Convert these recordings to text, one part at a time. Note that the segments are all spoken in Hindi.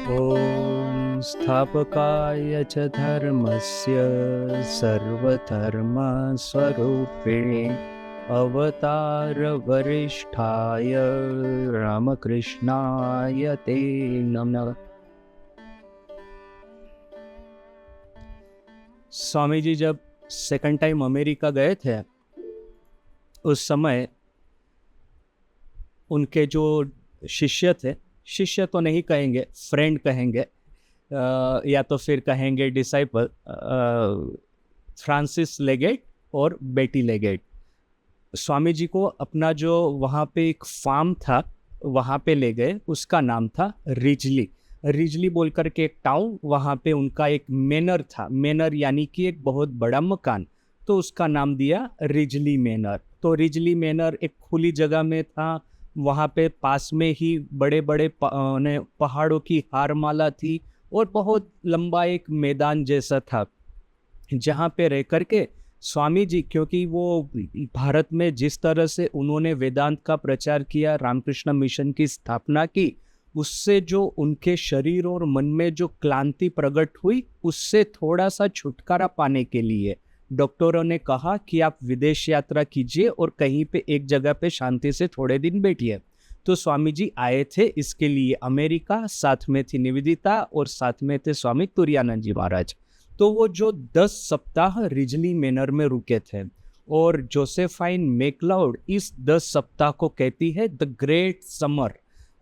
ॐ स्थापकाय च धर्मस्य सर्वधर्मस्वरूपिणे अवतारवरिष्ठाय रामकृष्णाय ते नमः। स्वामी जी जब सेकंड टाइम अमेरिका गए थे उस समय उनके जो शिष्य थे, शिष्य तो नहीं कहेंगे, फ्रेंड कहेंगे, या तो फिर कहेंगे डिसाइपल, फ्रांसिस लेगेट और बेटी लेगेट, स्वामी जी को अपना जो वहाँ पे एक फार्म था वहाँ पे ले गए। उसका नाम था रिजली। रिजली बोल कर के एक टाउन, वहाँ पे उनका एक मैनर था। मैनर यानी कि एक बहुत बड़ा मकान, तो उसका नाम दिया रिजली मैनर। तो रिजली मैनर एक खुली जगह में था। वहाँ पे पास में ही बड़े बड़े पहाड़ों की हारमाला थी और बहुत लंबा एक मैदान जैसा था जहाँ पे रह करके स्वामी जी, क्योंकि वो भारत में जिस तरह से उन्होंने वेदांत का प्रचार किया, रामकृष्ण मिशन की स्थापना की, उससे जो उनके शरीर और मन में जो क्लांति प्रकट हुई, उससे थोड़ा सा छुटकारा पाने के लिए डॉक्टरों ने कहा कि आप विदेश यात्रा कीजिए और कहीं पे एक जगह पे शांति से थोड़े दिन बैठिए। तो स्वामी जी आए थे इसके लिए अमेरिका। साथ में थी निवेदिता और साथ में थे स्वामी तुरानंद जी महाराज। तो वो जो 10 सप्ताह रिजली मैनर में रुके थे, और जोसेफाइन मैकलाउड इस 10 सप्ताह को कहती है द ग्रेट समर,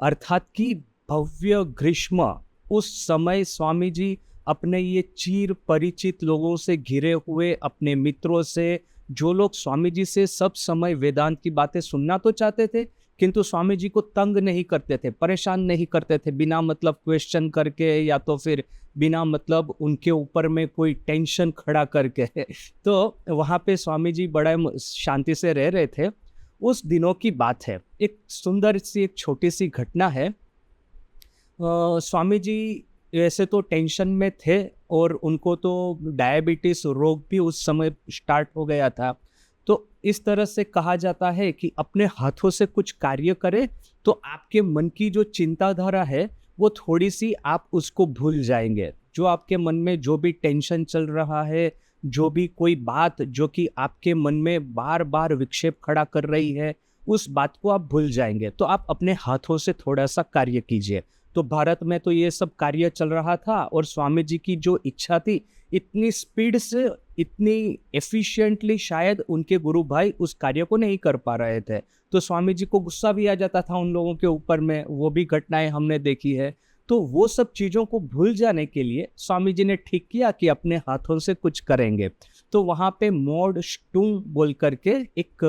अर्थात कि भव्य ग्रीष्म। उस समय स्वामी जी अपने ये चीर परिचित लोगों से घिरे हुए, अपने मित्रों से, जो लोग स्वामी जी से सब समय वेदांत की बातें सुनना तो चाहते थे किंतु स्वामी जी को तंग नहीं करते थे, परेशान नहीं करते थे बिना मतलब क्वेश्चन करके, या तो फिर बिना मतलब उनके ऊपर में कोई टेंशन खड़ा करके। तो वहाँ पे स्वामी जी बड़ा शांति से रह रहे थे। उस दिनों की बात है, एक सुंदर सी एक छोटी सी घटना है। स्वामी जी वैसे तो टेंशन में थे और उनको तो डायबिटीज रोग भी उस समय स्टार्ट हो गया था। तो इस तरह से कहा जाता है कि अपने हाथों से कुछ कार्य करें तो आपके मन की जो चिंताधारा है वो थोड़ी सी आप उसको भूल जाएंगे। जो आपके मन में जो भी टेंशन चल रहा है, जो भी कोई बात जो कि आपके मन में बार बार विक्षेप खड़ा कर रही है, उस बात को आप भूल जाएंगे। तो आप अपने हाथों से थोड़ा सा कार्य कीजिए। तो भारत में तो ये सब कार्य चल रहा था और स्वामी जी की जो इच्छा थी, इतनी स्पीड से, इतनी एफिशिएंटली शायद उनके गुरु भाई उस कार्य को नहीं कर पा रहे थे। तो स्वामी जी को गुस्सा भी आ जाता था उन लोगों के ऊपर में, वो भी घटनाएं हमने देखी है। तो वो सब चीज़ों को भूल जाने के लिए स्वामी जी ने ठीक किया कि अपने हाथों से कुछ करेंगे। तो वहाँ पे मॉड स्टूम बोल करके एक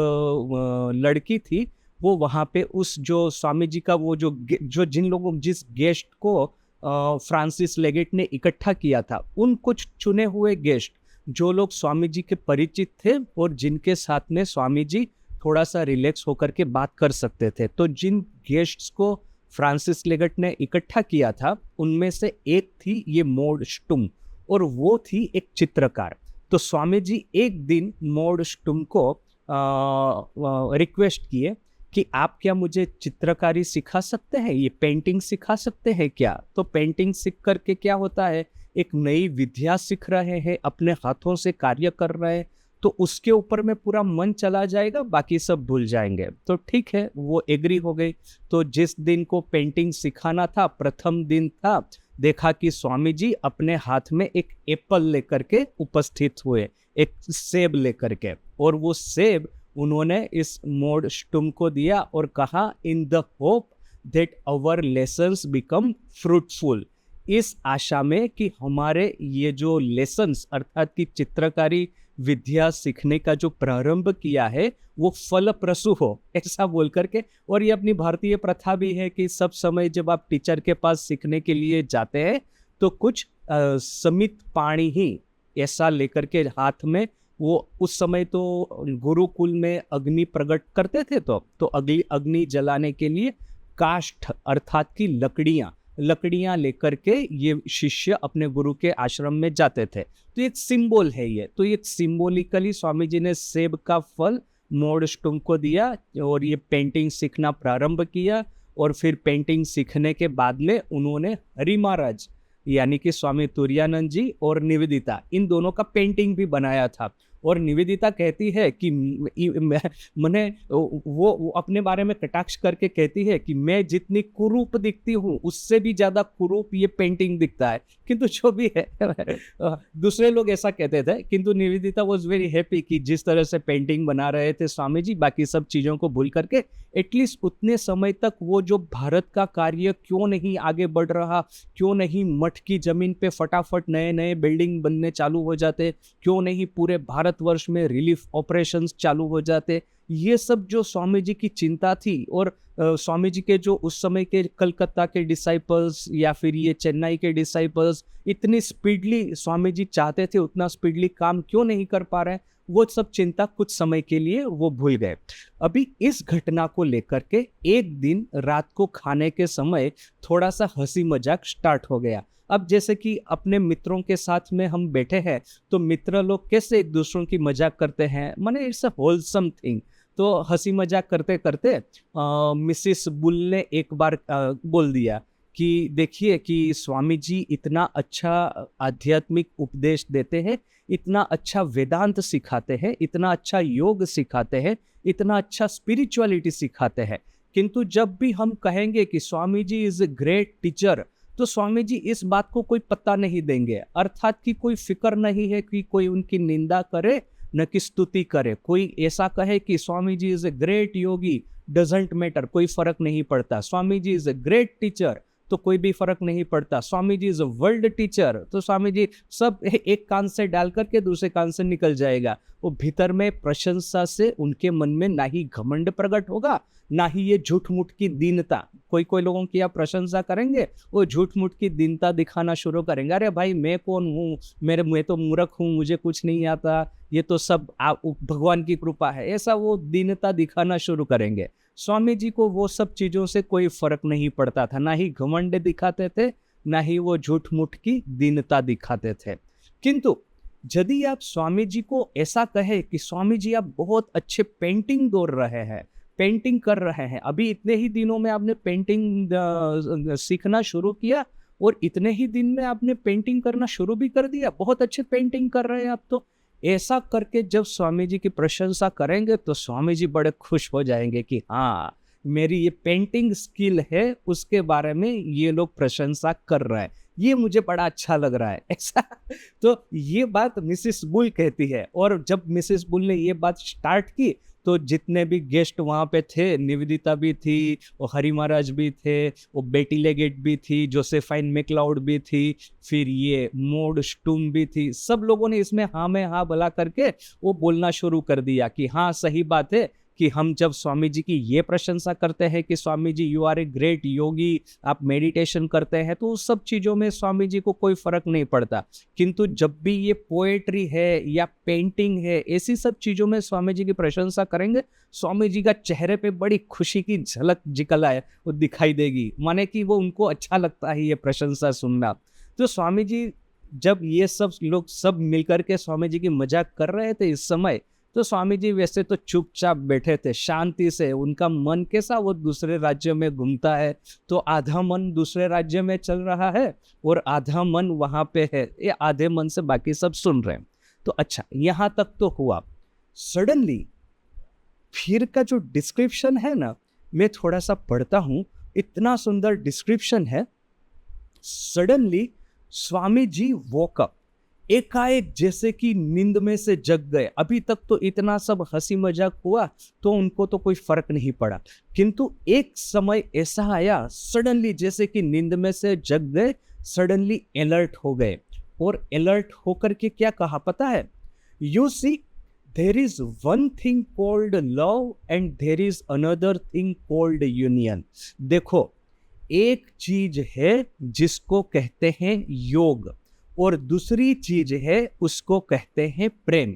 लड़की थी, वो वहाँ पे उस जो स्वामी जी का वो जो जिन लोगों, जिस गेस्ट को फ्रांसिस लेगेट ने इकट्ठा किया था, उन कुछ चुने हुए गेस्ट जो लोग स्वामी जी के परिचित थे और जिनके साथ में स्वामी जी थोड़ा सा रिलैक्स होकर के बात कर सकते थे। तो जिन गेस्ट्स को फ्रांसिस लेगेट ने इकट्ठा किया था उनमें से एक थी ये मॉड स्टूम, और वो थी एक चित्रकार। तो स्वामी जी एक दिन मॉड स्टूम को रिक्वेस्ट किए कि आप क्या मुझे चित्रकारी सिखा सकते हैं, ये पेंटिंग सिखा सकते हैं क्या। तो पेंटिंग सीख करके क्या होता है, एक नई विद्या सीख रहे हैं, अपने हाथों से कार्य कर रहे हैं, तो उसके ऊपर में पूरा मन चला जाएगा, बाकी सब भूल जाएंगे। तो ठीक है, वो एग्री हो गई। तो जिस दिन को पेंटिंग सिखाना था, प्रथम दिन था, देखा कि स्वामी जी अपने हाथ में एक एप्पल लेकर के उपस्थित हुए, एक सेब लेकर के, और वो सेब उन्होंने इस मॉड स्टूम को दिया और कहा in the hope that our lessons become fruitful, इस आशा में कि हमारे ये जो लेसन्स अर्थात कि चित्रकारी विद्या सीखने का जो प्रारंभ किया है वो फलप्रसू हो, ऐसा बोल करके। और ये अपनी भारतीय प्रथा भी है कि सब समय जब आप टीचर के पास सीखने के लिए जाते हैं तो कुछ समित पानी ही ऐसा लेकर के हाथ में, वो उस समय तो गुरुकुल में अग्नि प्रकट करते थे, तो अग्नि जलाने के लिए काष्ठ अर्थात की लकड़ियां लेकर के ये शिष्य अपने गुरु के आश्रम में जाते थे। तो एक सिंबल है ये। तो ये सिंबॉलिकली स्वामी जी ने सेब का फल मॉड स्टूम को दिया और ये पेंटिंग सीखना प्रारंभ किया। और फिर पेंटिंग सीखने के बाद में उन्होंने हरि महाराज यानी कि स्वामी तुरानंद जी और निवेदिता इन दोनों का पेंटिंग भी बनाया था। और निवेदिता कहती है कि मैंने वो अपने बारे में कटाक्ष करके कहती है कि मैं जितनी कुरूप दिखती हूँ उससे भी ज्यादा कुरूप ये पेंटिंग दिखता है। किंतु जो भी है दूसरे लोग ऐसा कहते थे, किंतु निवेदिता वाज वेरी हैप्पी कि जिस तरह से पेंटिंग बना रहे थे स्वामी जी, बाकी सब चीजों को भूल करके एटलीस्ट उतने समय तक वो जो भारत का कार्य क्यों नहीं आगे बढ़ रहा, क्यों नहीं मठ की जमीन पे फटाफट नए नए बिल्डिंग बनने चालू हो जाते, क्यों नहीं पूरे भारतवर्ष में रिलीफ ऑपरेशंस चालू हो जाते, ये सब जो स्वामी जी की चिंता थी। और स्वामी जी के जो उस समय के कलकत्ता के डिसाइपल्स या फिर ये चेन्नई के डिसाइपल्स इतनी स्पीडली स्वामी जी चाहते थे उतना स्पीडली काम क्यों नहीं कर पा रहे, वो सब चिंता कुछ समय के लिए वो भूल गए। अभी इस घटना को लेकर के एक दिन रात को खाने के समय थोड़ा सा हंसी मजाक स्टार्ट हो गया। अब जैसे कि अपने मित्रों के साथ में हम बैठे हैं तो मित्र लोग कैसे एक दूसरों की मजाक करते हैं, माने इट्स अ होलसम थिंग। तो हंसी मजाक करते करते मिसिस बुल ने एक बार बोल दिया कि देखिए कि स्वामी जी इतना अच्छा आध्यात्मिक उपदेश देते हैं, इतना अच्छा वेदांत सिखाते हैं, इतना अच्छा योग सिखाते हैं, इतना अच्छा स्पिरिचुअलिटी सिखाते हैं, किंतु जब भी हम कहेंगे कि Swami ji is a great teacher तो स्वामी जी इस बात को कोई पता नहीं देंगे। अर्थात कि कोई फिक्र नहीं है कि कोई उनकी निंदा करे न कि स्तुति करे। कोई ऐसा कहे कि Swami ji is a great yogi, doesn't matter, कोई फर्क नहीं पड़ता। Swami ji is a great teacher तो कोई भी फर्क नहीं पड़ता। Swami ji is a world teacher तो स्वामी जी सब एक कान से डाल करके दूसरे कान से निकल जाएगा। वो भीतर में प्रशंसा से उनके मन में ना ही घमंड प्रकट होगा ना ही ये झूठ मूठ की दीनता। कोई कोई लोगों की आप प्रशंसा करेंगे वो झूठ मूठ की दीनता दिखाना शुरू करेंगे, अरे भाई मैं कौन हूँ, मैं तो मूर्ख हूँ, मुझे कुछ नहीं आता, ये तो सब भगवान की कृपा है, ऐसा वो दीनता दिखाना शुरू करेंगे। स्वामी जी को वो सब चीजों से कोई फर्क नहीं पड़ता था, ना ही घमंड दिखाते थे ना ही वो झूठ मूठ की दीनता दिखाते थे। किंतु यदि आप स्वामी जी को ऐसा कहे कि स्वामी जी आप बहुत अच्छे पेंटिंग दौड़ रहे हैं, पेंटिंग कर रहे हैं, अभी इतने ही दिनों में आपने पेंटिंग सीखना शुरू किया और इतने ही दिन में आपने पेंटिंग करना शुरू भी कर दिया, बहुत अच्छे पेंटिंग कर रहे हैं आप, तो ऐसा करके जब स्वामी जी की प्रशंसा करेंगे तो स्वामी जी बड़े खुश हो जाएंगे कि हाँ मेरी ये पेंटिंग स्किल है उसके बारे में ये लोग प्रशंसा कर रहे हैं, ये मुझे बड़ा अच्छा लग रहा है ऐसा। तो ये बात मिसेस बुल कहती है। और जब मिसेस बुल ने ये बात स्टार्ट की तो जितने भी गेस्ट वहाँ पे थे, निवेदिता भी थी, वो हरि महाराज भी थे, वो बेटी लेगेट भी थी, जोसेफाइन मैक्लाउड भी थी, फिर ये मोड स्टूम भी थी, सब लोगों ने इसमें हाँ में हाँ भला करके वो बोलना शुरू कर दिया कि हाँ सही बात है कि हम जब स्वामी जी की ये प्रशंसा करते हैं कि स्वामी जी यू आर ए ग्रेट योगी, आप मेडिटेशन करते हैं, तो उस सब चीज़ों में स्वामी जी को कोई फर्क नहीं पड़ता, किंतु जब भी ये पोएट्री है या पेंटिंग है ऐसी सब चीज़ों में स्वामी जी की प्रशंसा करेंगे, स्वामी जी का चेहरे पे बड़ी खुशी की झलक निकल आए वो दिखाई देगी, माने कि वो उनको अच्छा लगता है ये प्रशंसा सुनना। तो स्वामी जी जब ये सब लोग सब मिलकर के स्वामी जी की मजाक कर रहे थे इस समय, तो स्वामी जी वैसे तो चुपचाप बैठे थे शांति से, उनका मन कैसा वो दूसरे राज्य में घूमता है, तो आधा मन दूसरे राज्य में चल रहा है और आधा मन वहाँ पे है, ये आधे मन से बाकी सब सुन रहे हैं। तो अच्छा यहाँ तक तो हुआ। सडनली फिर का जो डिस्क्रिप्शन है ना, मैं थोड़ा सा पढ़ता हूँ, इतना सुंदर डिस्क्रिप्शन है। Suddenly Swami ji woke up, एकाएक जैसे कि नींद में से जग गए। अभी तक तो इतना सब हंसी मजाक हुआ तो उनको तो कोई फर्क नहीं पड़ा, किंतु एक समय ऐसा आया सडनली जैसे कि नींद में से जग गए, सडनली अलर्ट हो गए। और अलर्ट होकर के क्या कहा पता है? You see there is one thing called love and there is another thing called union. देखो एक चीज है जिसको कहते हैं योग और दूसरी चीज है उसको कहते हैं प्रेम।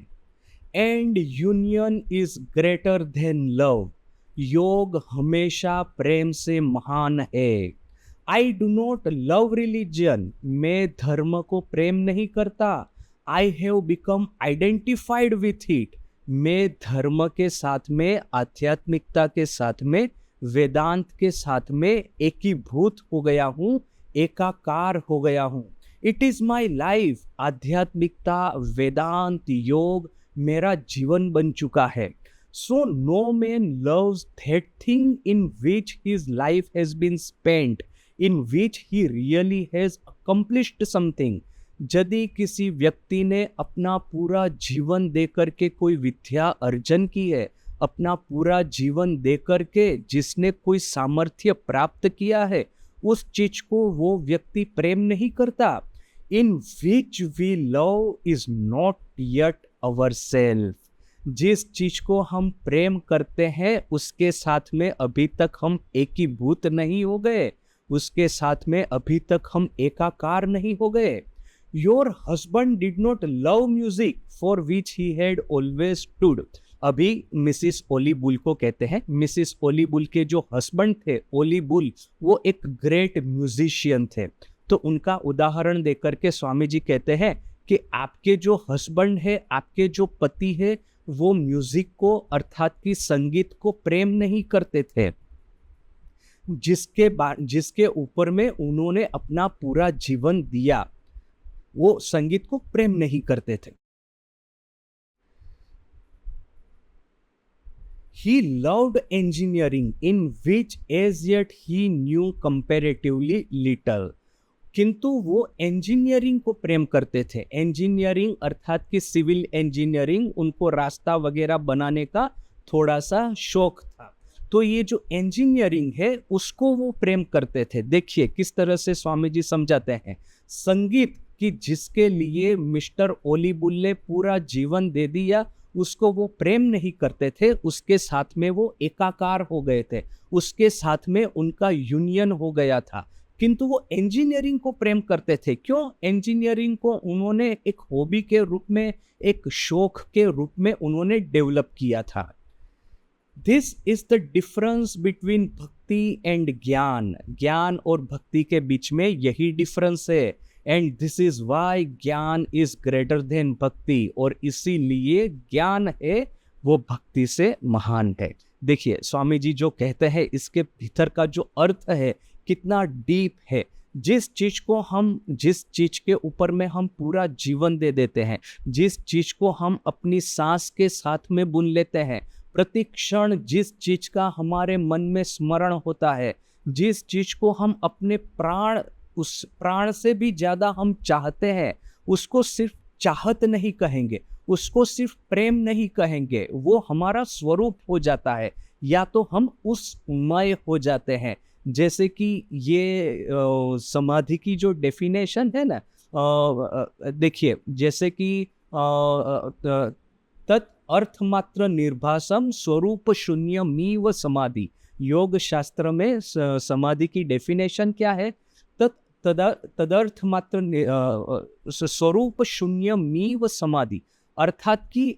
And union is greater than love. योग हमेशा प्रेम से महान है। I do not love religion, मैं धर्म को प्रेम नहीं करता। I have become identified with it, मैं धर्म के साथ में, आध्यात्मिकता के साथ में वेदांत के साथ में एकीभूत हो गया हूँ, एकाकार हो गया हूँ। It is my life. आध्यात्मिकता, वेदांत, योग मेरा जीवन बन चुका है। So no man loves that thing in which his life has been spent, in which he really has accomplished something. यदि किसी व्यक्ति ने अपना पूरा जीवन देकर के कोई विद्या अर्जन की है, अपना पूरा जीवन देकर के जिसने कोई सामर्थ्य प्राप्त किया है, उस चीज को वो व्यक्ति प्रेम नहीं करता। In which we love is not yet our self. जिस चीज को हम प्रेम करते हैं उसके साथ में अभी तक हम एकीभूत नहीं हो गए, उसके साथ में अभी तक हम एकाकार नहीं हो गए। Your husband did not love music for which he had always stood. अभी मिसिस ओली बुल को कहते हैं। मिसिस ओली बुल के जो हस्बैंड थे ओली बुल, वो एक ग्रेट म्यूजिशियन थे। तो उनका उदाहरण देकर के स्वामी जी कहते हैं कि आपके जो हस्बैंड है, आपके जो पति है, वो म्यूजिक को अर्थात कि संगीत को प्रेम नहीं करते थे, जिसके ऊपर में उन्होंने अपना पूरा जीवन दिया, वो संगीत को प्रेम नहीं करते थे। He loved engineering in which as yet he knew comparatively little. किंतु वो इंजीनियरिंग को प्रेम करते थे। इंजीनियरिंग अर्थात कि सिविल इंजीनियरिंग, उनको रास्ता वगैरह बनाने का थोड़ा सा शौक था। तो ये जो इंजीनियरिंग है उसको वो प्रेम करते थे। देखिए किस तरह से स्वामी जी समझाते हैं। संगीत कि जिसके लिए मिस्टर ओली बुल ने पूरा जीवन दे दिया, उसको वो प्रेम नहीं करते थे, उसके साथ में वो एकाकार हो गए थे, उसके साथ में उनका यूनियन हो गया था। किंतु वो इंजीनियरिंग को प्रेम करते थे। क्यों? इंजीनियरिंग को उन्होंने एक हॉबी के रूप में, एक शौक के रूप में उन्होंने डेवलप किया था। This is the difference between भक्ति एंड ज्ञान। ज्ञान और भक्ति के बीच में यही डिफरेंस है। एंड दिस इज वाई ज्ञान इज ग्रेटर देन भक्ति। और इसीलिए ज्ञान है वो भक्ति से महान है। देखिए स्वामी जी जो कहते हैं इसके भीतर का जो अर्थ है कितना डीप है। जिस चीज के ऊपर में हम पूरा जीवन दे देते हैं, जिस चीज को हम अपनी सांस के साथ में बुन लेते हैं, प्रति क्षण जिस चीज का हमारे मन में स्मरण होता है, जिस चीज को हम अपने उस प्राण से भी ज्यादा हम चाहते हैं, उसको सिर्फ चाहत नहीं कहेंगे, उसको सिर्फ प्रेम नहीं कहेंगे, वो हमारा स्वरूप हो जाता है, या तो हम उसमय हो जाते हैं। जैसे कि ये समाधि की जो डेफिनेशन है ना, देखिए जैसे कि तत् अर्थ मात्र निर्भासम स्वरूप शून्यमीव समाधि। योग शास्त्र में समाधि की डेफिनेशन क्या है? तदर्थ मात्र स्वरूप शून्यमीव समाधि। अर्थात कि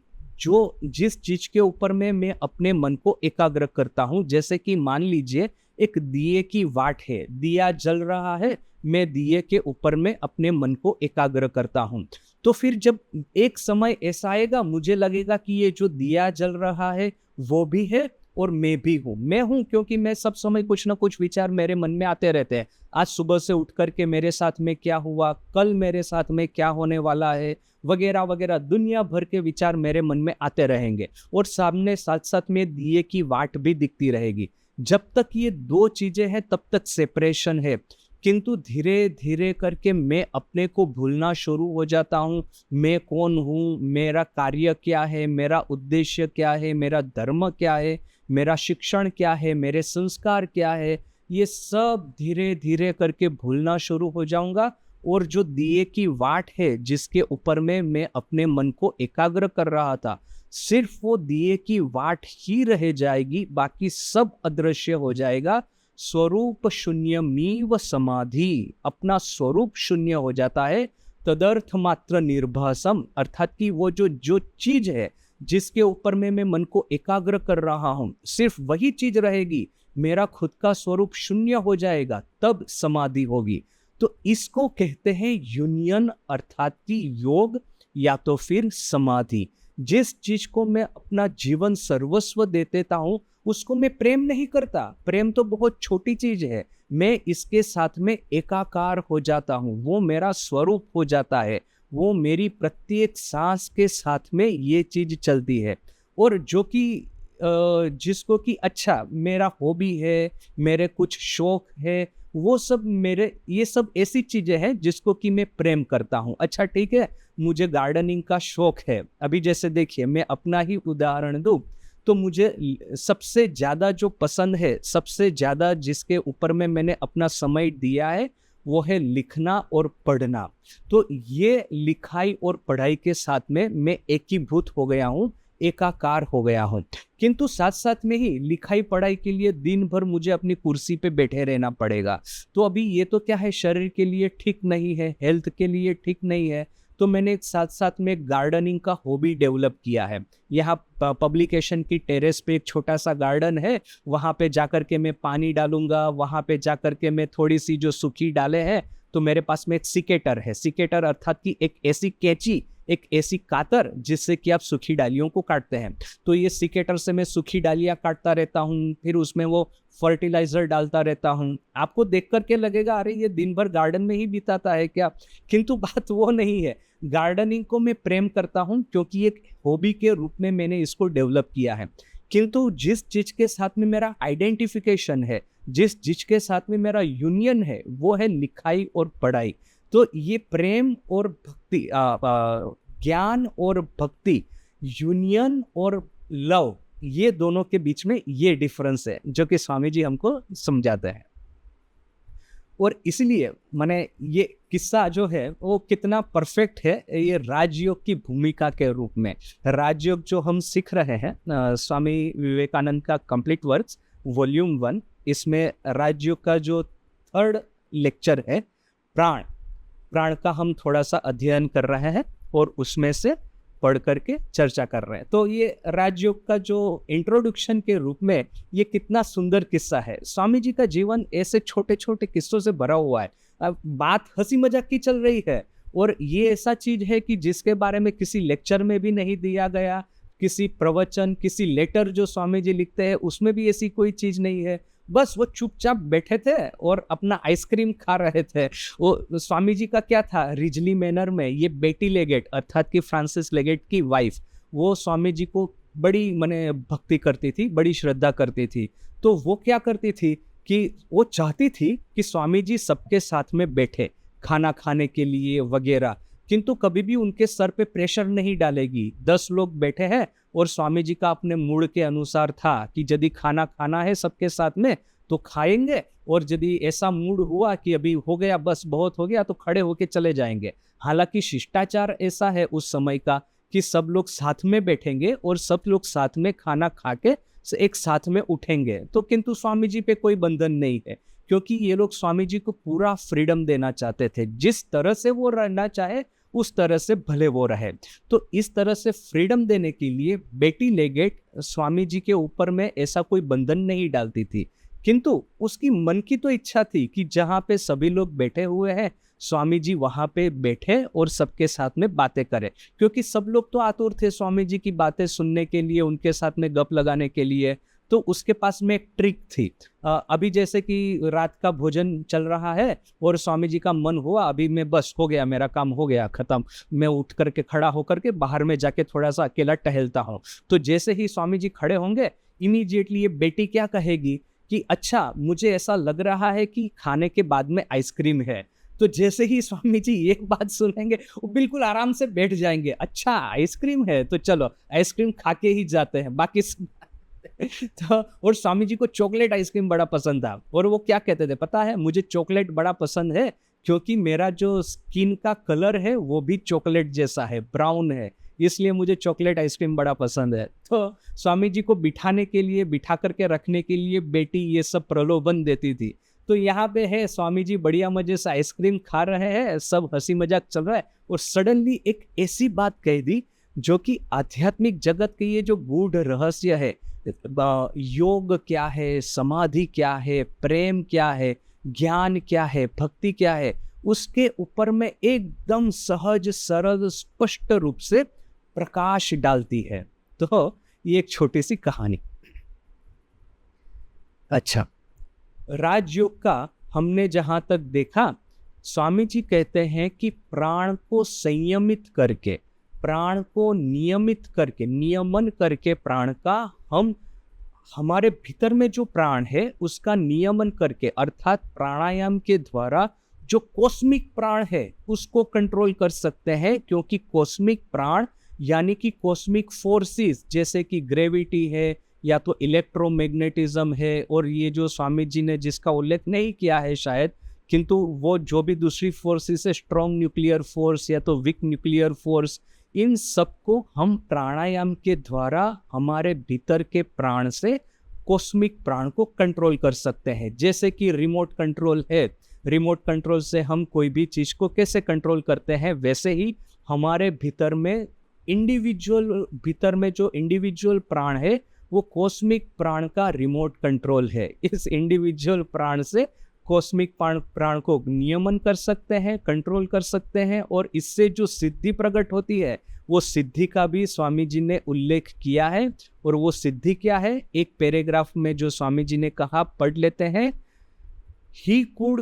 जिस चीज के ऊपर में मैं अपने मन को एकाग्र करता हूँ, जैसे कि मान लीजिए एक दिए की वाट है, दिया जल रहा है, मैं दिए के ऊपर में अपने मन को एकाग्र करता हूँ, तो फिर जब एक समय ऐसा आएगा मुझे लगेगा कि ये जो दिया जल रहा है वो भी है और मैं भी हूँ। मैं हूँ क्योंकि मैं सब समय कुछ ना कुछ विचार मेरे मन में आते रहते हैं। आज सुबह से उठ करके मेरे साथ में क्या हुआ, कल मेरे साथ में क्या होने वाला है, वगैरह वगैरह दुनिया भर के विचार मेरे मन में आते रहेंगे और सामने साथ साथ में दिए की वाट भी दिखती रहेगी। जब तक ये दो चीजें हैं तब तक सेपरेशन है। किंतु धीरे धीरे करके मैं अपने को भूलना शुरू हो जाता हूँ। मैं कौन हूँ, मेरा कार्य क्या है, मेरा उद्देश्य क्या है, मेरा धर्म क्या है, मेरा शिक्षण क्या है, मेरे संस्कार क्या है, ये सब धीरे धीरे करके भूलना शुरू हो जाऊंगा। और जो दिए की वाट है जिसके ऊपर में मैं अपने मन को एकाग्र कर रहा था, सिर्फ वो दिए की वाट ही रह जाएगी, बाकी सब अदृश्य हो जाएगा। स्वरूप शून्यमीव समाधि, अपना स्वरूप शून्य हो जाता है। तदर्थ मात्र निर्भासम, अर्थात कि वो जो चीज है जिसके ऊपर में मैं मन को एकाग्र कर रहा हूं, सिर्फ वही चीज रहेगी, मेरा खुद का स्वरूप शून्य हो जाएगा, तब समाधि होगी। तो इसको कहते हैं यूनियन, अर्थात कि योग या तो फिर समाधि। जिस चीज को मैं अपना जीवन सर्वस्व दे देता हूँ उसको मैं प्रेम नहीं करता। प्रेम तो बहुत छोटी चीज है, मैं इसके साथ में एकाकार हो जाता हूँ, वो मेरा स्वरूप हो जाता है, वो मेरी प्रत्येक सांस के साथ में ये चीज चलती है। और जो कि जिसको कि अच्छा मेरा हॉबी है, मेरे कुछ शौक है, वो सब मेरे ये सब ऐसी चीजें हैं जिसको कि मैं प्रेम करता हूँ। अच्छा ठीक है, मुझे गार्डनिंग का शौक है। अभी जैसे देखिए मैं अपना ही उदाहरण दूं तो मुझे सबसे ज्यादा जो पसंद है, सबसे ज्यादा जिसके ऊपर में मैंने अपना समय दिया है वो है लिखना और पढ़ना। तो ये लिखाई और पढ़ाई के साथ में मैं एकीभूत हो गया हूँ, एकाकार हो गया हूँ। किंतु साथ साथ में ही लिखाई पढ़ाई के लिए दिन भर मुझे अपनी कुर्सी पे बैठे रहना पड़ेगा। तो अभी ये तो क्या है, शरीर के लिए ठीक नहीं है, हेल्थ के लिए ठीक नहीं है। तो मैंने एक साथ साथ में गार्डनिंग का हॉबी डेवलप किया है। यहाँ पब्लिकेशन की टेरेस पे एक छोटा सा गार्डन है, वहाँ पे जाकर के मैं पानी डालूंगा, वहाँ पे जाकर के मैं थोड़ी सी जो सूखी डाले हैं, तो मेरे पास में एक सिकेटर है। सिकेटर अर्थात कि एक ऐसी कैंची, एक ऐसी कातर जिससे कि आप सूखी डालियों को काटते हैं। तो ये सिकेटर से मैं सूखी डालियां काटता रहता हूँ, फिर उसमें वो फर्टिलाइजर डालता रहता हूँ। आपको देख करके लगेगा अरे ये दिन भर गार्डन में ही बिताता है क्या, किंतु बात वो नहीं है। गार्डनिंग को मैं प्रेम करता हूँ क्योंकि एक हॉबी के रूप में मैंने इसको डेवलप किया है। किंतु जिस चीज के साथ में मेरा आइडेंटिफिकेशन है, जिस चीज के साथ में मेरा यूनियन है, वो है लिखाई और पढ़ाई। तो ये प्रेम और भक्ति, ज्ञान और भक्ति, यूनियन और लव, ये दोनों के बीच में ये डिफरेंस है जो कि स्वामी जी हमको समझाते हैं। और इसलिए मैंने ये किस्सा जो है वो कितना परफेक्ट है, ये राजयोग की भूमिका के रूप में। राजयोग जो हम सीख रहे हैं, स्वामी विवेकानंद का कंप्लीट वर्क्स वॉल्यूम 1, इसमें राजयोग का जो 3rd लेक्चर है, प्राण, प्राण का हम थोड़ा सा अध्ययन कर रहे हैं और उसमें से पढ़ करके चर्चा कर रहे हैं। तो ये राजयोग का जो इंट्रोडक्शन के रूप में ये कितना सुंदर किस्सा है। स्वामी जी का जीवन ऐसे छोटे छोटे किस्सों से भरा हुआ है। अब बात हंसी मजाक की चल रही है और ये ऐसा चीज है कि जिसके बारे में किसी लेक्चर में भी नहीं दिया गया, किसी प्रवचन, किसी लेटर जो स्वामी जी लिखते हैं उसमें भी ऐसी कोई चीज नहीं है। बस वो चुपचाप बैठे थे और अपना आइसक्रीम खा रहे थे। वो स्वामी जी का क्या था, रिजली मैनर में ये बेटी लेगेट अर्थात कि फ्रांसिस लेगेट की वाइफ, वो स्वामी जी को बड़ी माने भक्ति करती थी, बड़ी श्रद्धा करती थी। तो वो क्या करती थी कि वो चाहती थी कि स्वामी जी सबके साथ में बैठे खाना खाने के लिए वगैरह, किंतु कभी भी उनके सर पे प्रेशर नहीं डालेगी। 10 लोग बैठे हैं और स्वामी जी का अपने मूड के अनुसार था कि यदि खाना खाना है सबके साथ में तो खाएंगे, और यदि ऐसा मूड हुआ कि अभी हो गया, बस बहुत हो गया, तो खड़े होके चले जाएंगे। हालांकि शिष्टाचार ऐसा है उस समय का कि सब लोग साथ में बैठेंगे और सब लोग साथ में खाना खा के एक साथ में उठेंगे। तो किंतु स्वामी जी पे कोई बंधन नहीं है क्योंकि ये लोग स्वामी जी को पूरा फ्रीडम देना चाहते थे। जिस तरह से वो रहना चाहे उस तरह से भले वो रहे। तो इस तरह से फ्रीडम देने के लिए बेटी लेगेट स्वामी जी के ऊपर में ऐसा कोई बंधन नहीं डालती थी, किंतु उसकी मन की तो इच्छा थी कि जहाँ पे सभी लोग बैठे हुए हैं स्वामी जी वहाँ पे बैठे और सबके साथ में बातें करें, क्योंकि सब लोग तो आतुर थे स्वामी जी की बातें सुनने के लिए, उनके साथ में गप लगाने के लिए। तो उसके पास में एक ट्रिक थी। अभी जैसे कि रात का भोजन चल रहा है और स्वामी जी का मन हुआ अभी मैं बस हो गया, मेरा काम हो गया खत्म, मैं उठ करके खड़ा होकर के बाहर में जाके थोड़ा सा अकेला टहलता हूँ। तो जैसे ही स्वामी जी खड़े होंगे इमीडिएटली ये बेटी क्या कहेगी कि अच्छा मुझे ऐसा लग रहा है कि खाने के बाद में आइसक्रीम है। तो जैसे ही स्वामी जी एक बात सुनेंगे वो बिल्कुल आराम से बैठ जाएंगे, अच्छा आइसक्रीम है तो चलो आइसक्रीम खा के ही जाते हैं बाकी तो और स्वामी जी को चॉकलेट आइसक्रीम बड़ा पसंद था और वो क्या कहते थे पता है, मुझे चॉकलेट बड़ा पसंद है क्योंकि मेरा जो स्किन का कलर है वो भी चॉकलेट जैसा है, ब्राउन है, इसलिए मुझे चॉकलेट आइसक्रीम बड़ा पसंद है। तो स्वामी जी को बिठाने के लिए, बिठा करके रखने के लिए बेटी ये सब प्रलोभन देती थी। तो यहाँ पे है स्वामी जी बढ़िया मजे से आइसक्रीम खा रहे हैं, सब हंसी मजाक चल रहा है और सडनली एक ऐसी बात कह दी जो कि आध्यात्मिक जगत के ये जो गूढ़ रहस्य है, योग क्या है, समाधि क्या है, प्रेम क्या है, ज्ञान क्या है, भक्ति क्या है, उसके ऊपर में एकदम सहज सरल स्पष्ट रूप से प्रकाश डालती है। तो ये एक छोटी सी कहानी। अच्छा, राजयोग का हमने जहां तक देखा, स्वामी जी कहते हैं कि प्राण को संयमित करके, प्राण को नियमित करके, नियमन करके प्राण का, हम हमारे भीतर में जो प्राण है उसका नियमन करके, अर्थात प्राणायाम के द्वारा जो कॉस्मिक प्राण है उसको कंट्रोल कर सकते हैं। क्योंकि कॉस्मिक प्राण यानी कि कॉस्मिक फोर्सेस, जैसे कि ग्रेविटी है या तो इलेक्ट्रोमैग्नेटिज्म है, और ये जो स्वामी जी ने जिसका उल्लेख नहीं किया है शायद, किंतु वो जो भी दूसरी फोर्सेस है, स्ट्रॉन्ग न्यूक्लियर फोर्स या तो वीक न्यूक्लियर फोर्स, इन सबको हम प्राणायाम के द्वारा हमारे भीतर के प्राण से कॉस्मिक प्राण को कंट्रोल कर सकते हैं। जैसे कि रिमोट कंट्रोल है, रिमोट कंट्रोल से हम कोई भी चीज को कैसे कंट्रोल करते हैं, वैसे ही हमारे भीतर में भीतर में जो इंडिविजुअल प्राण है वो कॉस्मिक प्राण का रिमोट कंट्रोल है। इस इंडिविजुअल प्राण से कॉस्मिक प्राण को नियमन कर सकते हैं, कंट्रोल कर सकते हैं, और इससे जो सिद्धि प्रकट होती है वो सिद्धि का भी स्वामी जी ने उल्लेख किया है। और वो सिद्धि क्या है, एक पैराग्राफ में जो स्वामी जी ने कहा पढ़ लेते हैं। He could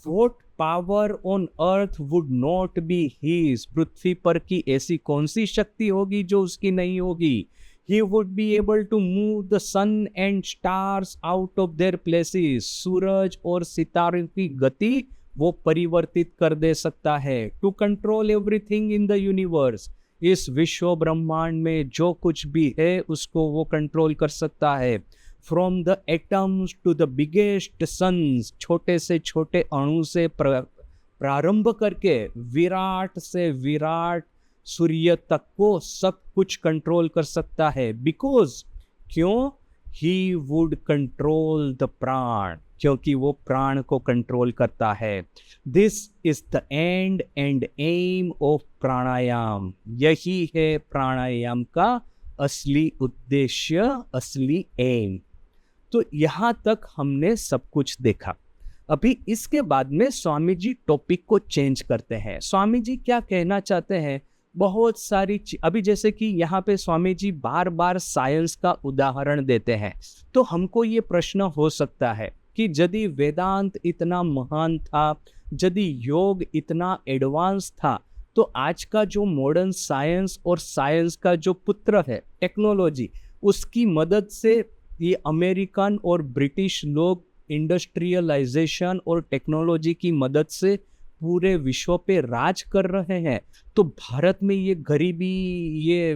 what power on earth would not be his, पृथ्वी पर की ऐसी कौन सी शक्ति होगी जो उसकी नहीं होगी। He would be able to move the sun and stars out of their places, सूरज और सितारों की गति वो परिवर्तित कर दे सकता है। To control everything in the universe, इस विश्व ब्रह्मांड में जो कुछ भी है उसको वो कंट्रोल कर सकता है। From the atoms to the biggest suns, छोटे से छोटे अणु से प्रारंभ करके विराट से विराट सूर्य तक को सब कुछ कंट्रोल कर सकता है। बिकॉज क्यों, ही वुड कंट्रोल द प्राण, क्योंकि वो प्राण को कंट्रोल करता है। This is the end and aim of pranayama, यही है प्राणायाम का असली उद्देश्य, असली एम। तो यहाँ तक हमने सब कुछ देखा। अभी इसके बाद में स्वामी जी टॉपिक को चेंज करते हैं। स्वामी जी क्या कहना चाहते हैं, बहुत सारी अभी जैसे कि यहाँ पे स्वामी जी बार बार साइंस का उदाहरण देते हैं। तो हमको ये प्रश्न हो सकता है कि यदि वेदांत इतना महान था, यदि योग इतना एडवांस था, तो आज का जो मॉडर्न साइंस और साइंस का जो पुत्र है टेक्नोलॉजी, उसकी मदद से ये अमेरिकन और ब्रिटिश लोग इंडस्ट्रियलाइजेशन और टेक्नोलॉजी की मदद से पूरे विश्व पे राज कर रहे हैं। तो भारत में ये गरीबी, ये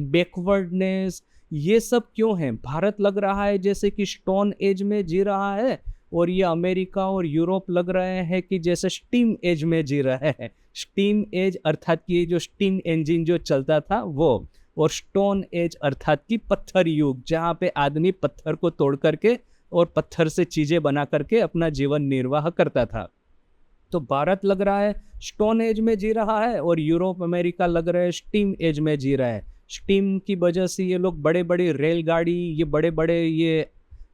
बैकवर्डनेस, ये सब क्यों है? भारत लग रहा है जैसे कि स्टोन एज में जी रहा है, और ये अमेरिका और यूरोप लग रहे हैं कि जैसे स्टीम एज में जी रहे हैं। स्टीम एज अर्थात कि जो स्टीम इंजन जो चलता था वो, और स्टोन एज अर्थात कि पत्थर युग, जहाँ पे आदमी पत्थर को तोड़ करके और पत्थर से चीजें बना करके अपना जीवन निर्वाह करता था। तो भारत लग रहा है स्टोन एज में जी रहा है, और यूरोप अमेरिका लग रहा है स्टीम एज में जी रहा है। स्टीम की वजह से ये लोग बड़े बड़े रेलगाड़ी, ये बड़े बड़े ये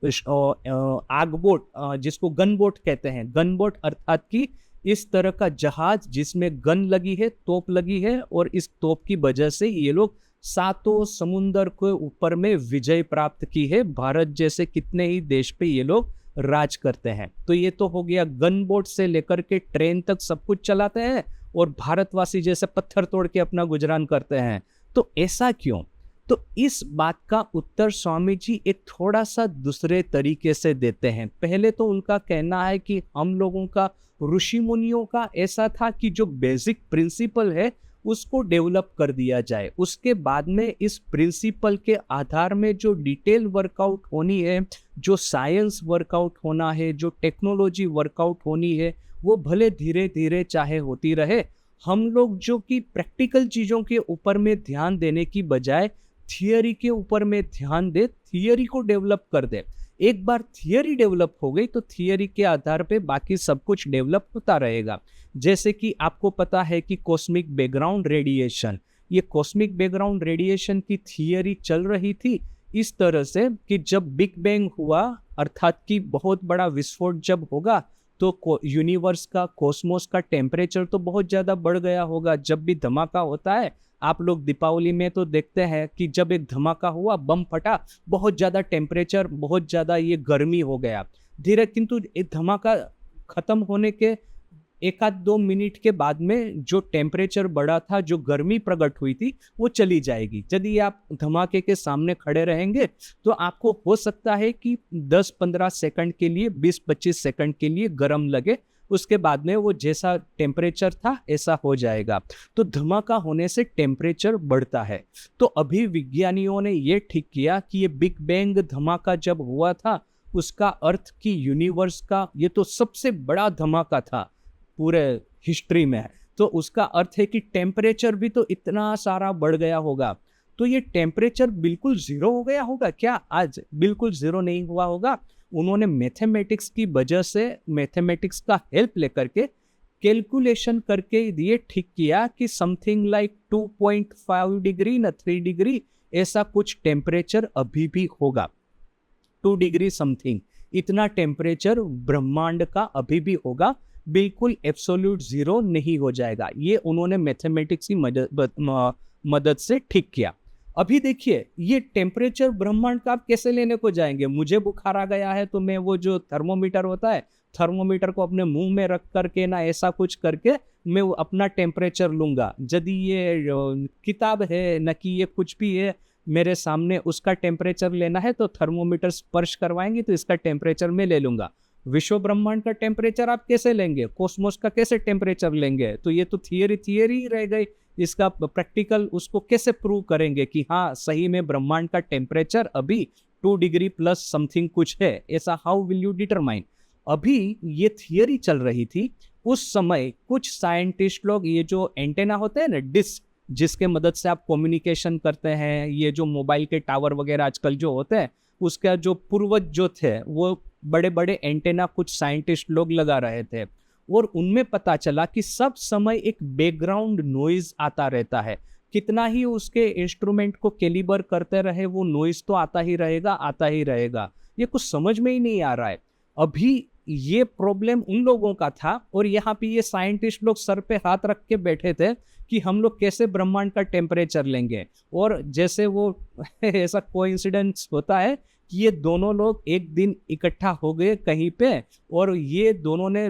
आग बोट, जिसको गन बोट कहते हैं, गन बोट अर्थात कि इस तरह का जहाज जिसमें गन लगी है, तोप लगी है, और इस तोप की वजह से ये लोग सातों समुंदर के ऊपर में विजय प्राप्त की है। भारत जैसे कितने ही देश पे ये लोग राज करते हैं। तो ये तो हो गया, गन बोट से लेकर के ट्रेन तक सब कुछ चलाते हैं, और भारतवासी जैसे पत्थर तोड़ के अपना गुजरान करते हैं। तो ऐसा क्यों? तो इस बात का उत्तर स्वामी जी एक थोड़ा सा दूसरे तरीके से देते हैं। पहले तो उनका कहना है कि हम लोगों का, ऋषि मुनियों का ऐसा था कि जो बेसिक प्रिंसिपल है उसको डेवलप कर दिया जाए, उसके बाद में इस प्रिंसिपल के आधार में जो डिटेल वर्कआउट होनी है, जो साइंस वर्कआउट होना है, जो टेक्नोलॉजी वर्कआउट होनी है, वो भले धीरे धीरे चाहे होती रहे। हम लोग जो कि प्रैक्टिकल चीज़ों के ऊपर में ध्यान देने की बजाय थियरी के ऊपर में ध्यान दे, थियरी को डेवलप कर दे। एक बार थियरी डेवलप हो गई तो थियरी के आधार पे बाकी सब कुछ डेवलप होता रहेगा। जैसे कि आपको पता है कि कॉस्मिक बैकग्राउंड रेडिएशन, ये कॉस्मिक बैकग्राउंड रेडिएशन की थियरी चल रही थी इस तरह से कि जब बिग बैंग हुआ, अर्थात कि बहुत बड़ा विस्फोट जब होगा तो यूनिवर्स का, कॉस्मोस का टेम्परेचर तो बहुत ज़्यादा बढ़ गया होगा। जब भी धमाका होता है आप लोग दीपावली में तो देखते हैं कि जब एक धमाका हुआ, बम फटा, बहुत ज़्यादा टेम्परेचर, बहुत ज़्यादा ये गर्मी हो गया धीरे, किंतु एक धमाका खत्म होने के एक आध 2 मिनट के बाद में जो टेम्परेचर बढ़ा था, जो गर्मी प्रकट हुई थी, वो चली जाएगी। यदि आप धमाके के सामने खड़े रहेंगे तो आपको हो सकता है कि 10-15 सेकंड के लिए, 20-25 सेकंड के लिए गर्म लगे, उसके बाद में वो जैसा टेम्परेचर था ऐसा हो जाएगा। तो धमाका होने से टेम्परेचर बढ़ता है। तो अभी विज्ञानियों ने ये ठीक किया कि ये बिग बैंग धमाका जब हुआ था, उसका अर्थ कि यूनिवर्स का ये तो सबसे बड़ा धमाका था पूरे हिस्ट्री में है, तो उसका अर्थ है कि टेम्परेचर भी तो इतना सारा बढ़ गया होगा। तो ये टेम्परेचर बिल्कुल ज़ीरो हो गया होगा क्या आज? बिल्कुल ज़ीरो नहीं हुआ होगा। उन्होंने मैथमेटिक्स की वजह से, मैथमेटिक्स का हेल्प लेकर के कैलकुलेशन करके ये ठीक किया कि समथिंग लाइक 2.5 डिग्री ना 3 डिग्री ऐसा कुछ टेम्परेचर अभी भी होगा। 2 डिग्री समथिंग इतना टेम्परेचर ब्रह्मांड का अभी भी होगा, बिल्कुल एब्सोल्यूट ज़ीरो नहीं हो जाएगा। ये उन्होंने मैथमेटिक्स की मदद से ठीक किया। अभी देखिए, ये टेम्परेचर ब्रह्मांड का आप कैसे लेने को जाएंगे? मुझे बुखार आ गया है तो मैं वो जो थर्मोमीटर होता है, थर्मोमीटर को अपने मुंह में रख करके ना ऐसा कुछ करके मैं वो अपना टेम्परेचर लूँगा। यदि ये किताब है न कि ये कुछ भी है मेरे सामने, उसका टेम्परेचर लेना है तो थर्मोमीटर स्पर्श करवाएंगे तो इसका टेम्परेचर मैं ले लूँगा। विश्व ब्रह्मांड का टेम्परेचर आप कैसे लेंगे? कॉस्मोस का कैसे टेम्परेचर लेंगे? तो ये तो थियरी ही रह गई। इसका प्रैक्टिकल उसको कैसे प्रूव करेंगे कि हाँ सही में ब्रह्मांड का टेम्परेचर अभी 2 डिग्री प्लस समथिंग कुछ है? ऐसा हाउ विल यू डिटरमाइन? अभी ये थियरी चल रही थी। उस समय कुछ साइंटिस्ट लोग, ये जो एंटेना होते हैं ना, डिस्क, जिसके मदद से आप कम्युनिकेशन करते हैं, ये जो मोबाइल के टावर वगैरह आजकल जो होते हैं, उसका जो पूर्वज जो थे वो बड़े बड़े एंटेना कुछ साइंटिस्ट लोग लगा रहे थे, और उनमें पता चला कि सब समय एक बैकग्राउंड नॉइज आता रहता है। कितना ही उसके इंस्ट्रूमेंट को कैलिबर करते रहे, वो नॉइज तो आता ही रहेगा, आता ही रहेगा। ये कुछ समझ में ही नहीं आ रहा है। अभी ये प्रॉब्लम उन लोगों का था, और यहाँ पे ये साइंटिस्ट लोग सर पे हाथ रख के बैठे थे कि हम लोग कैसे ब्रह्मांड का टेम्परेचर लेंगे। और जैसे वो ऐसा कोइंसिडेंस होता है कि ये दोनों लोग एक दिन इकट्ठा हो गए कहीं पे, और ये दोनों ने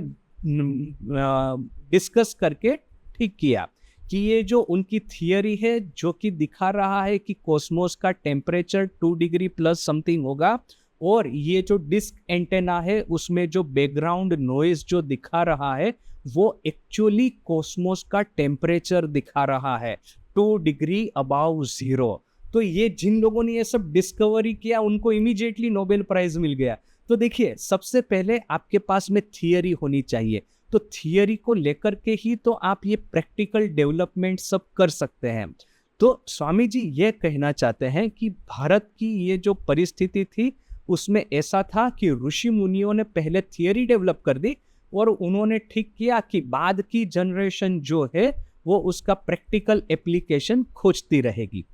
डिस्कस करके ठीक किया कि ये जो उनकी थियरी है, जो कि दिखा रहा है कि कॉस्मोस का टेम्परेचर 2 डिग्री प्लस समथिंग होगा, और ये जो डिस्क एंटेना है उसमें जो बैकग्राउंड नॉइज जो दिखा रहा है वो एक्चुअली कॉस्मोस का टेम्परेचर दिखा रहा है, 2 डिग्री अबाव ज़ीरो। तो ये जिन लोगों ने ये सब डिस्कवरी किया उनको इमीडिएटली नोबेल प्राइज मिल गया। तो देखिए, सबसे पहले आपके पास में थियरी होनी चाहिए, तो थियरी को लेकर के ही तो आप ये प्रैक्टिकल डेवलपमेंट सब कर सकते हैं। तो स्वामी जी ये कहना चाहते हैं कि भारत की ये जो परिस्थिति थी उसमें ऐसा था कि ऋषि मुनियों ने पहले थियरी डेवलप कर दी, और उन्होंने ठीक किया कि बाद की जनरेशन जो है वो उसका प्रैक्टिकल एप्लीकेशन खोजती रहेगी।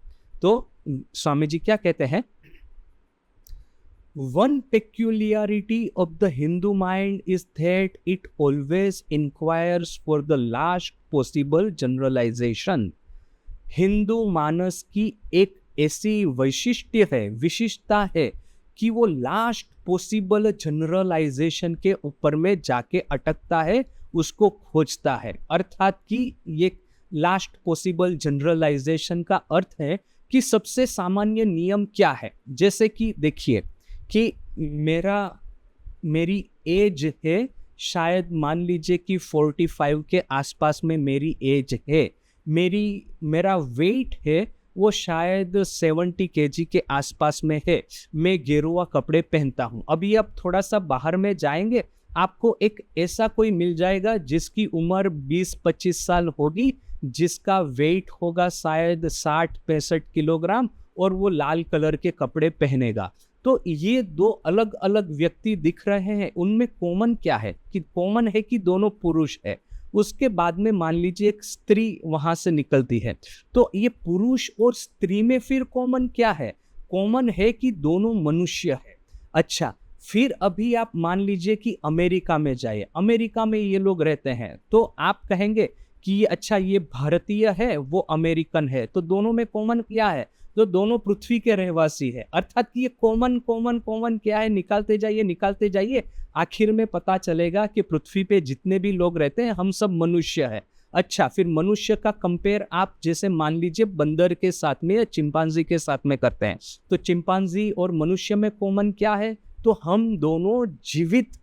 तो स्वामी जी क्या कहते हैं? One peculiarity of the Hindu mind is that it always inquires for the last possible generalization. Hindu मानस की एक ऐसी विशिष्टता है कि वो लास्ट पॉसिबल जनरलाइजेशन के ऊपर में जाके अटकता है, उसको खोजता है। अर्थात कि ये लास्ट पॉसिबल जनरलाइजेशन का अर्थ है कि सबसे सामान्य नियम क्या है। जैसे कि देखिए कि मेरी एज है, शायद मान लीजिए कि 45 के आसपास में मेरी एज है, मेरा वेट है वो शायद 70 kg के आसपास में है, मैं गेरुआ कपड़े पहनता हूँ। अभी आप थोड़ा सा बाहर में जाएंगे, आपको एक ऐसा कोई मिल जाएगा जिसकी उम्र 20-25 साल होगी, जिसका वेट होगा शायद 60-65 किलोग्राम, और वो लाल कलर के कपड़े पहनेगा। तो ये दो अलग अलग व्यक्ति दिख रहे हैं, उनमें कॉमन क्या है? कि कॉमन है कि दोनों पुरुष है। उसके बाद में मान लीजिए एक स्त्री वहां से निकलती है, तो ये पुरुष और स्त्री में फिर कॉमन क्या है? कॉमन है कि दोनों मनुष्य है। अच्छा, फिर अभी आप मान लीजिए कि अमेरिका में जाइए, अमेरिका में ये लोग रहते हैं, तो आप कहेंगे कि अच्छा ये भारतीय है वो अमेरिकन है, तो दोनों में कॉमन क्या है? तो दोनों पृथ्वी के रहवासी है। अर्थात कि ये कॉमन कॉमन कॉमन क्या है, निकालते जाइए, आखिर में पता चलेगा कि पृथ्वी पे जितने भी लोग रहते हैं हम सब मनुष्य है। अच्छा, फिर मनुष्य का कंपेयर आप जैसे मान लीजिए बंदर के साथ में या चिंपांजी के साथ में करते हैं, तो चिंपांजी और मनुष्य में कॉमन क्या है? तो हम दोनों जीवित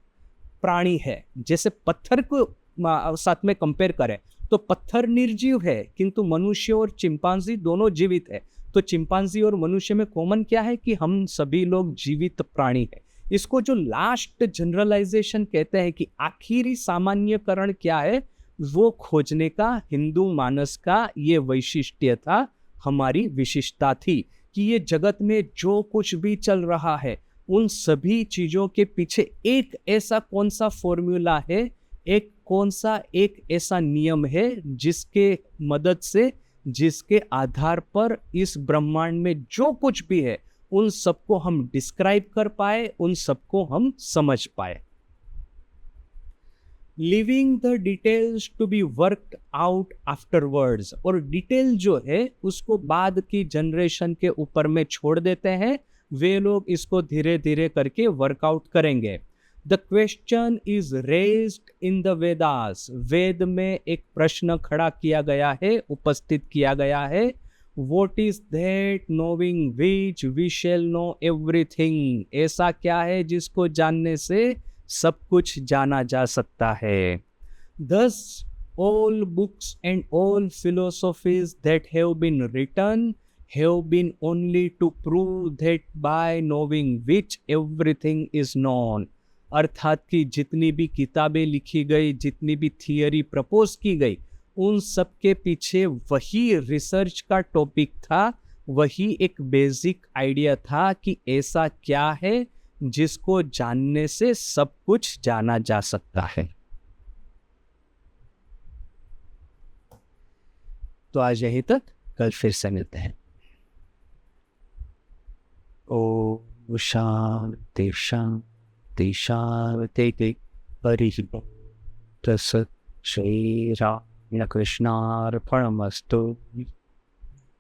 प्राणी है। जैसे पत्थर को साथ में कंपेयर करें तो पत्थर निर्जीव है, किंतु मनुष्य और चिंपांजी दोनों जीवित है। तो चिंपांजी और मनुष्य में कॉमन क्या है कि हम सभी लोग जीवित प्राणी है। इसको जो लास्ट जनरलाइजेशन कहते हैं कि आखिरी सामान्यकरण क्या है, वो खोजने का हिंदू मानस का ये वैशिष्ट्य था, हमारी विशिष्टता थी कि ये जगत में जो कुछ भी चल रहा है उन सभी चीजों के पीछे एक ऐसा कौन सा फॉर्मूला है, एक ऐसा नियम है जिसके मदद से, जिसके आधार पर इस ब्रह्मांड में जो कुछ भी है उन सबको हम डिस्क्राइब कर पाए, उन सबको हम समझ पाए। Leaving the details to be worked out afterwards, और डिटेल जो है उसको बाद की जनरेशन के ऊपर में छोड़ देते हैं, वे लोग इसको धीरे धीरे करके वर्कआउट करेंगे। The question is raised in the Vedas, Veda में एक प्रश्न खड़ा किया गया है, उपस्थित किया गया है। What is that knowing which we shall know everything, ऐसा क्या है जिसको जानने से सब कुछ जाना जा सकता है। Thus all books and all philosophies that have been written have been only to prove that by knowing which everything is known। अर्थात कि जितनी भी किताबें लिखी गई, जितनी भी थियरी प्रपोज की गई, उन सब के पीछे वही रिसर्च का टॉपिक था, वही एक बेसिक आइडिया था कि ऐसा क्या है जिसको जानने से सब कुछ जाना जा सकता है। तो आज यहीं तक, कल फिर से मिलते हैं। ओ शांति शांति शांति। हरि तत्सत्। श्री राम कृष्णार्पणमस्तु।